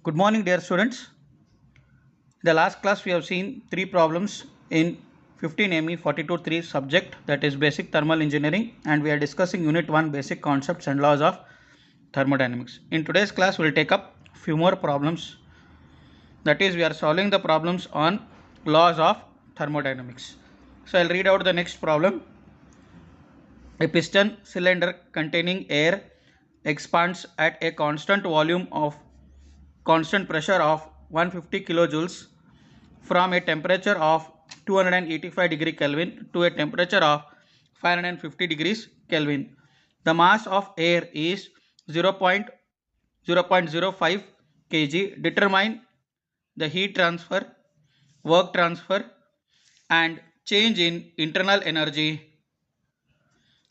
Good morning, dear students. In the last class, we have seen three problems in 15 ME 42.3 subject, that is basic thermal engineering, and we are discussing unit 1 basic concepts and laws of thermodynamics. In today's class, we will take up few more problems, that is we are solving the problems on laws of thermodynamics. So I'll read out the next problem. A piston cylinder containing air expands at a constant pressure of 150 kilojoules from a temperature of 285 degree Kelvin to a temperature of 550 degrees Kelvin. The mass of air is 0.05 kg. Determine the heat transfer, work transfer and change in internal energy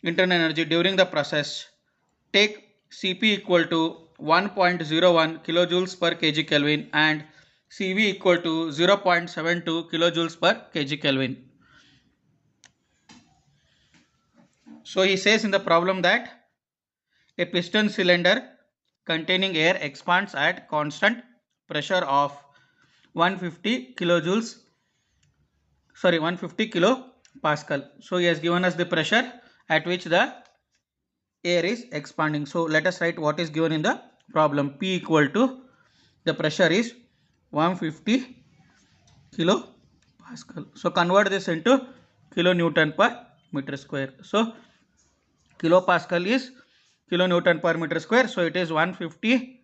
during the process. Take Cp equal to 1.01 kilojoules per kg Kelvin and Cv equal to 0.72 kilojoules per kg Kelvin. So he says in the problem that a piston cylinder containing air expands at constant pressure of 150 kilopascal. So he has given us the pressure at which the air is expanding. So let us write what is given in the problem. P equal to, the pressure is 150 kilopascal. So convert this into kilonewton per meter square. So kilopascal is kilonewton per meter square. So it is 150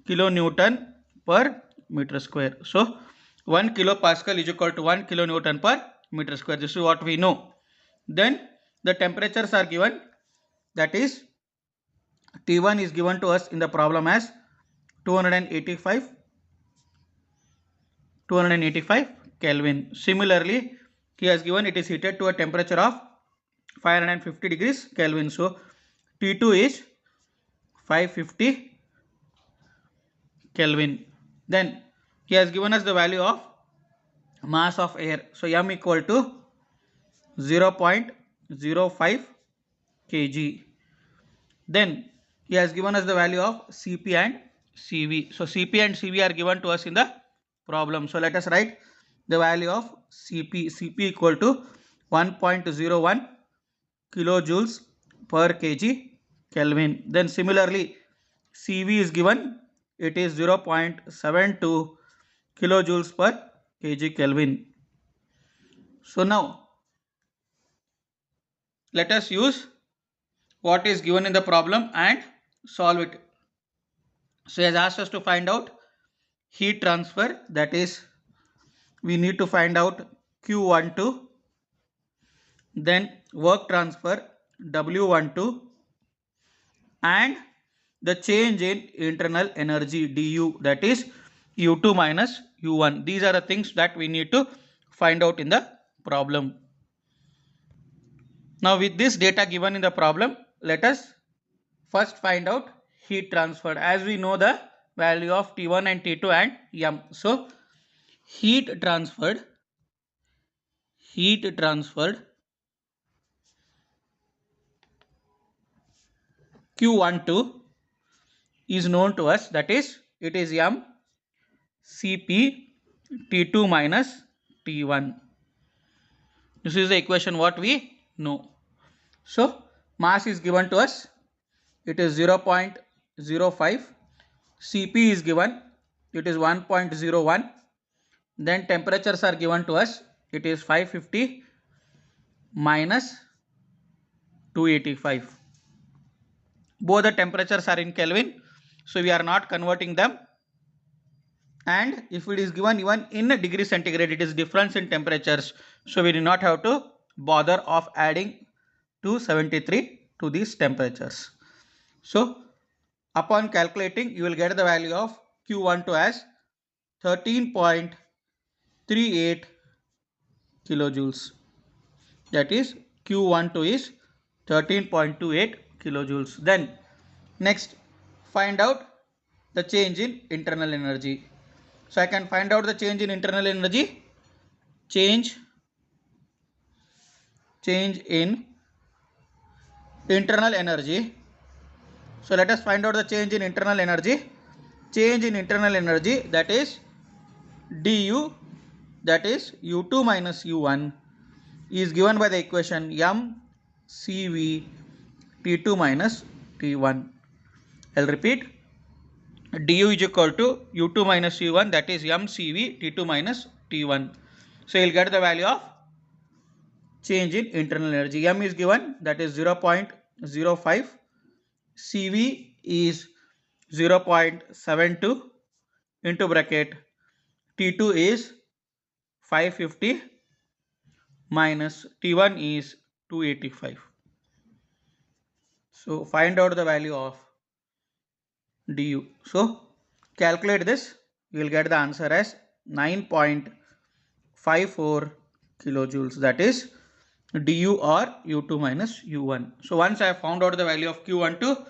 kilonewton per meter square. So 1 kilopascal is equal to 1 kilonewton per meter square. This is what we know. Then the temperatures are given, that is T1 is given to us in the problem as 285 Kelvin. Similarly, he has given it is heated to a temperature of 550 degrees Kelvin. So T2 is 550 Kelvin. Then he has given us the value of mass of air. So M equal to 0.05 kg. Then he has given us the value of Cp and Cv. So Cp and Cv are given to us in the problem. So let us write the value of Cp. Cp equal to 1.01 kilojoules per kg Kelvin. Then similarly Cv is given, it is 0.72 kilojoules per kg Kelvin. So now let us use what is given in the problem and solve it. So he has asked us to find out heat transfer, that is we need to find out Q12, then work transfer W12 and the change in internal energy du, that is U2 minus U1. These are the things that we need to find out in the problem. Now with this data given in the problem, let us first find out heat transfer, as we know the value of T1 and T2 and M. So heat transferred Q12 is known to us, that is it is M Cp T2 minus T1. This is the equation what we know. So mass is given to us, it is 0.05. Cp is given, it is 1.01. Then temperatures are given to us, it is 550 minus 285. Both the temperatures are in Kelvin, so we are not converting them. And if it is given even in a degree centigrade, it is difference in temperatures, so we do not have to bother of adding 273 to these temperatures. So upon calculating, you will get the value of Q12 as 13.38 kilojoules. That is Q12 is 13.28 kilojoules. Then next find out the change in internal energy. So I can find out the change in internal energy. Change in internal energy. So let us find out the change in internal energy. change in internal energy, that is du, that is u2 minus u1, is given by the equation mCv T2 minus T1. I'll repeat, du is equal to u2 minus u1, that is mCv T2 minus T1. So you'll get the value of change in internal energy. M is given, that is 0.05, Cv is 0.72 into bracket T2 is 550 minus T1 is 285. So find out the value of du. So calculate this, you will get the answer as 9.54 kilojoules, that is du or u2 minus u1. So once I have found out the value of q12,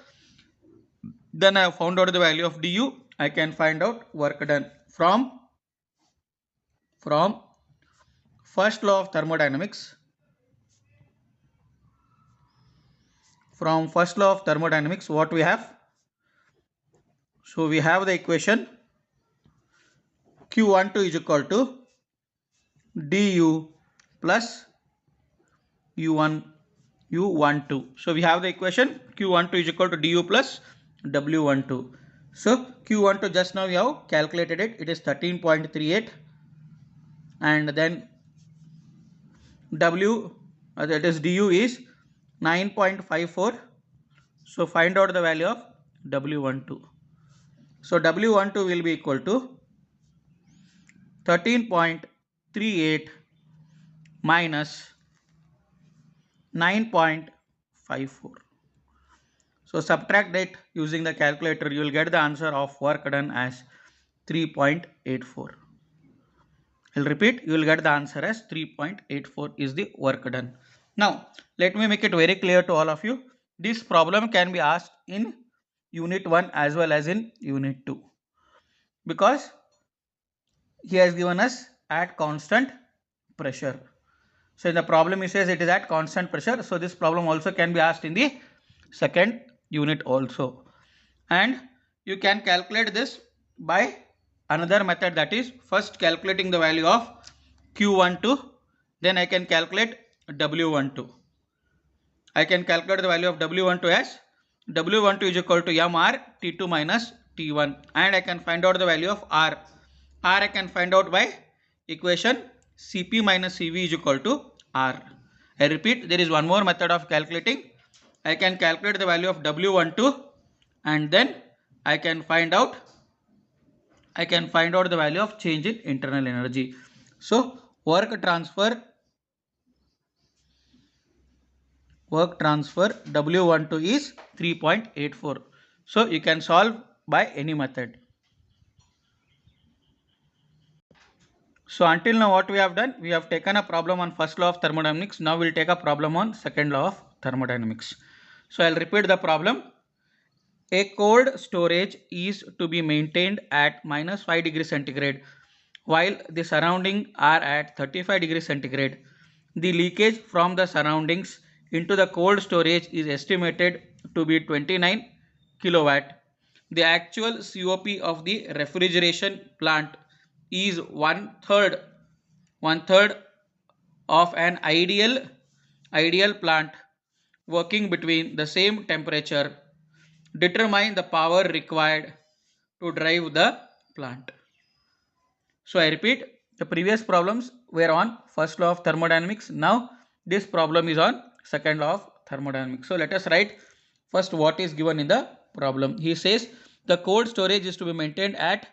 then I have found out the value of du, I can find out work done from first law of thermodynamics. From first law of thermodynamics, what we have? So we have the equation q12 is equal to du plus u12. So we have the equation q12 is equal to du plus w12. So q12 just now we have calculated it. It is 13.38, and then w, that is du, is 9.54. So find out the value of w12. So w12 will be equal to 13.38 minus 9.54. So subtract that using the calculator, you will get the answer of work done as 3.84. I'll repeat, you will get the answer as 3.84 is the work done. Now let me make it very clear to all of you. This problem can be asked in unit 1 as well as in unit 2, because he has given us at constant pressure. So in the problem he says it is at constant pressure. So this problem also can be asked in the second unit also. And you can calculate this by another method, that is first calculating the value of q12, then I can calculate w12. I can calculate the value of w12 as w12 is equal to mr T2 minus T1, and I can find out the value of r. I can find out by equation Cp minus Cv is equal to r. I repeat, there is one more method of calculating. I can calculate the value of w12, and then I can find out the value of change in internal energy. So work transfer w12 is 3.84. So you can solve by any method. So until now what we have done, we have taken a problem on first law of thermodynamics. Now we will take a problem on second law of thermodynamics. So I'll repeat the problem. A cold storage is to be maintained at minus 5 degrees centigrade while the surroundings are at 35 degrees centigrade. The leakage from the surroundings into the cold storage is estimated to be 29 kilowatt. The actual COP of the refrigeration plant is one third of an ideal plant working between the same temperature. Determine the power required to drive the plant. So I repeat, the previous problems were on first law of thermodynamics. Now this problem is on second law of thermodynamics. So let us write first what is given in the problem. He says the cold storage is to be maintained at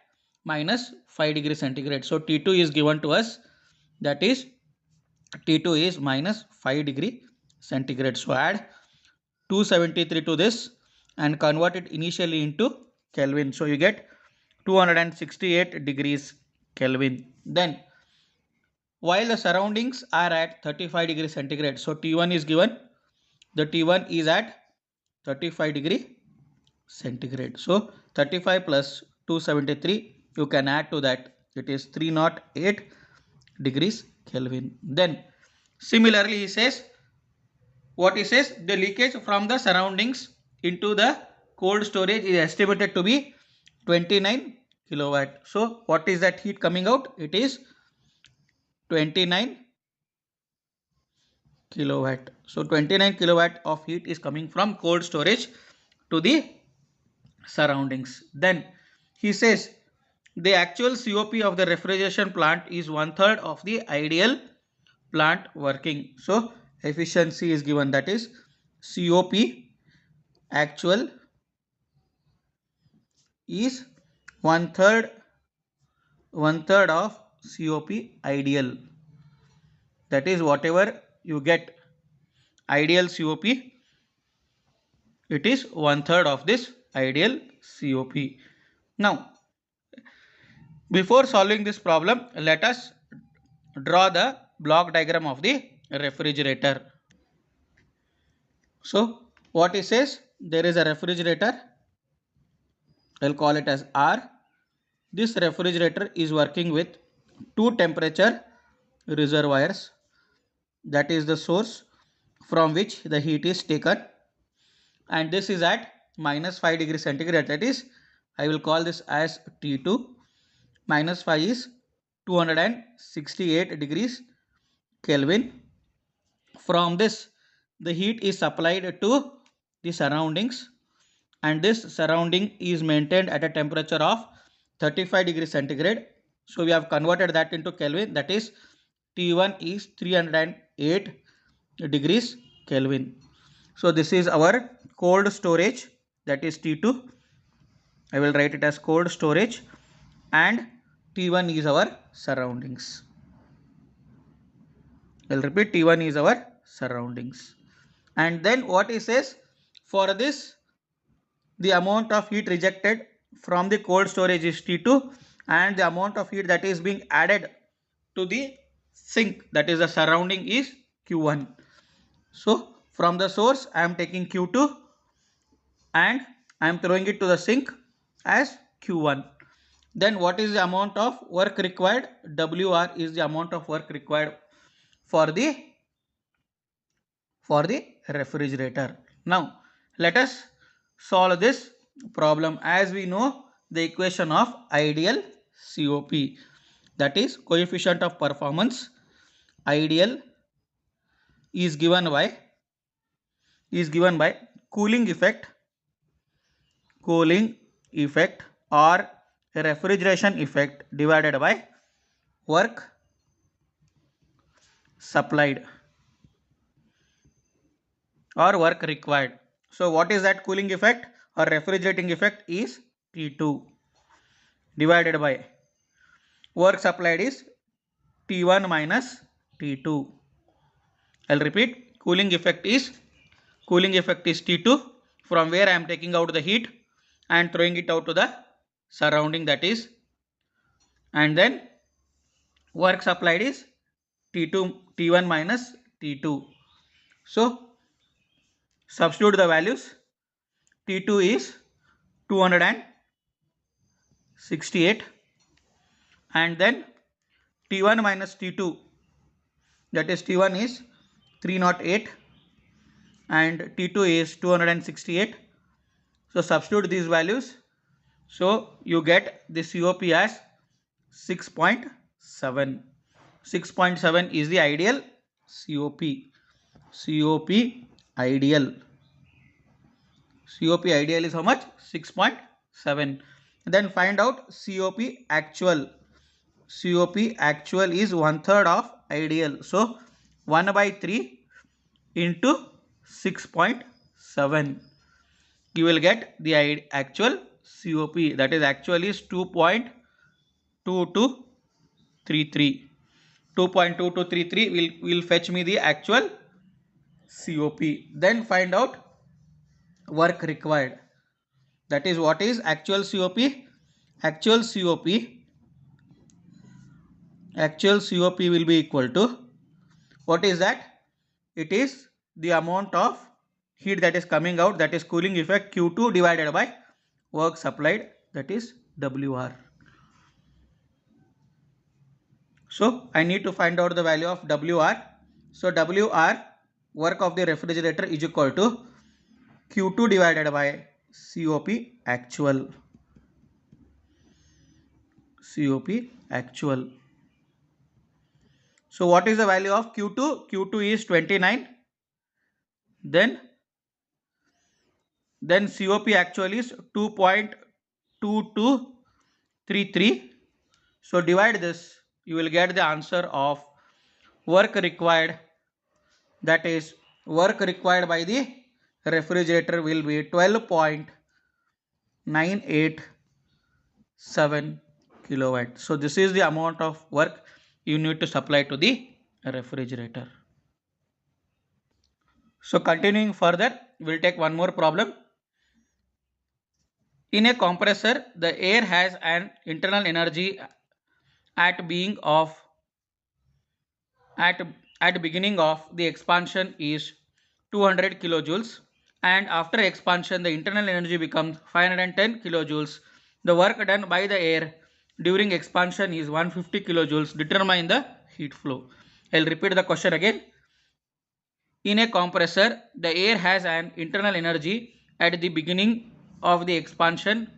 minus 5 degrees centigrade. So T2 is given to us, that is T2 is minus 5 degree centigrade. So add 273 to this and convert it initially into Kelvin. So you get 268 degrees Kelvin. Then while the surroundings are at 35 degrees centigrade, so T1 is given, the T1 is at 35 degree centigrade. So 35 plus 273, you can add to that, it is 308 degrees Kelvin. Then similarly he says, what he says, the leakage from the surroundings into the cold storage is estimated to be 29 kilowatt. So what is that heat coming out? It is 29 kilowatt. So 29 kilowatt of heat is coming from cold storage to the surroundings. Then he says the actual COP of the refrigeration plant is 1/3 of the ideal plant working. So efficiency is given, that is COP actual is one third of COP ideal. That is whatever you get ideal COP, it is 1/3 of this ideal COP. Now, before solving this problem, let us draw the block diagram of the refrigerator. So, what it says, there is a refrigerator, I'll call it as R. This refrigerator is working with two temperature reservoirs, that is the source from which the heat is taken, and this is at -5 degrees centigrade, that is I will call this as T2. -5 is 268 degrees Kelvin. From this the heat is supplied to the surroundings, and this surrounding is maintained at a temperature of 35 degrees centigrade. So we have converted that into Kelvin, that is T1 is 308 degrees Kelvin. So this is our cold storage, that is T2. I will write it as cold storage, and T1 is our surroundings. I'll repeat, T1 is our surroundings. And then what it says, for this the amount of heat rejected from the cold storage is T2, and the amount of heat that is being added to the sink, that is the surrounding, is Q1. So from the source I am taking Q2 and I am throwing it to the sink as Q1. Then what is the amount of work required? WR is the amount of work required for the refrigerator. Now let us solve this problem. As we know the equation of ideal COP, that is coefficient of performance, ideal is given by cooling effect or refrigeration effect divided by work supplied or work required. So what is that cooling effect or refrigerating effect? Is T2 divided by work supplied is T1 minus T2. I'll repeat, cooling effect is T2, from where I am taking out the heat and throwing it out to the surrounding, that is, and then work supplied is T1 minus T2. So substitute the values. T2 is 268, and then T1 minus T2, that is T1 is 308 and T2 is 268. So substitute these values. So you get the COP as 6.7. 6.7 is the ideal COP. COP ideal. COP ideal is how much? 6.7. Then find out COP actual. COP actual is 1/3 of ideal. So 1/3 into 6.7. You will get the actual COP, that is actual is 2.2233. 2.2233 will fetch me the actual COP. Then find out work required. That is, what is actual COP? Actual COP will be equal to, what is that? It is the amount of heat that is coming out, that is cooling effect, Q2 divided by work supplied, that is WR. So I need to find out the value of WR. So WR, work of the refrigerator, is equal to Q2 divided by COP actual. COP actual. So what is the value of Q2? Q2 is 29. Then COP actual is 2.2233. So divide this, you will get the answer of work required, that is work required by the refrigerator will be 12.987 kilowatt. So this is the amount of work you need to supply to the refrigerator. So continuing further, we'll take one more problem. In a compressor, the air has an internal energy at beginning of the expansion is 200 kilojoules, and after expansion the internal energy becomes 510 kilojoules. The work done by the air during expansion is 150 kilojoules. Determine the heat flow. I'll repeat the question again. In a compressor, the air has an internal energy at the beginning of the expansion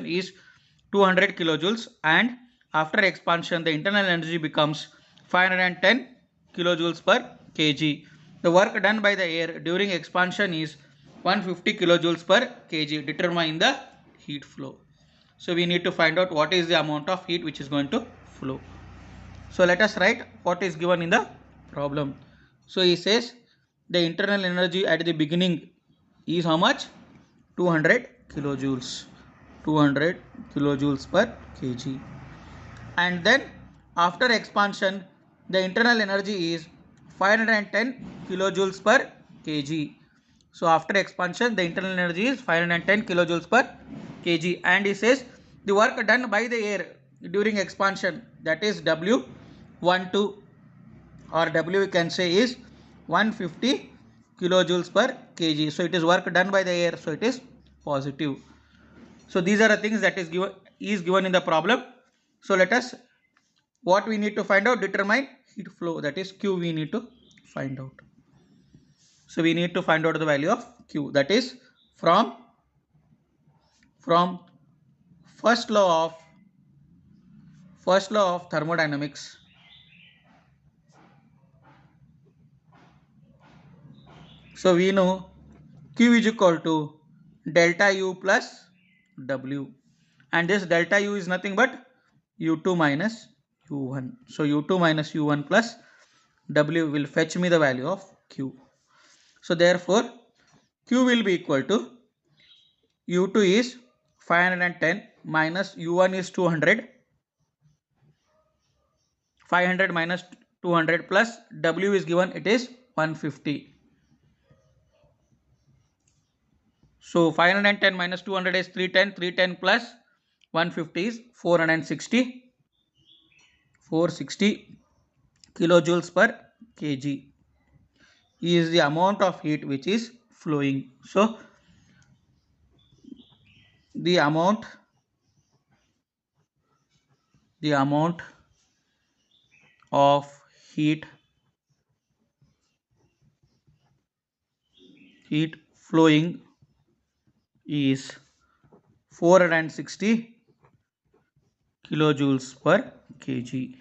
is 200 kilojoules, and after expansion the internal energy becomes 510 kilojoules per kg. The work done by the air during expansion is 150 kilojoules per kg. Determine the heat flow. So we need to find out what is the amount of heat which is going to flow. So let us write what is given in the problem. So he says the internal energy at the beginning is how much? 200 kilojoules. 200 kilojoules per kg. And then after expansion the internal energy is 510 kilojoules per kg. So after expansion the internal energy is 510 kilojoules per kg, and he says the work done by the air during expansion, that is W12 or W we can say is 150 kilojoules per kg. So it is work done by the air, so it is positive. So these are the things that is given in the problem. So let us, what we need to find out, determine heat flow, that is Q we need to find out. So we need to find out the value of Q, that is from first law of thermodynamics. So we know Q is equal to delta U plus W, and this delta U is nothing but U2 minus U1. So U2 minus U1 plus W will fetch me the value of Q. So therefore Q will be equal to U2 is 510 minus U1 is 200. 500 minus 200 plus W is given, it is 150. So 510 minus 200 is 310. 310 plus 150 is 460 kilojoules per kg is the amount of heat which is flowing. So the amount of heat flowing is 460 kilojoules per kg.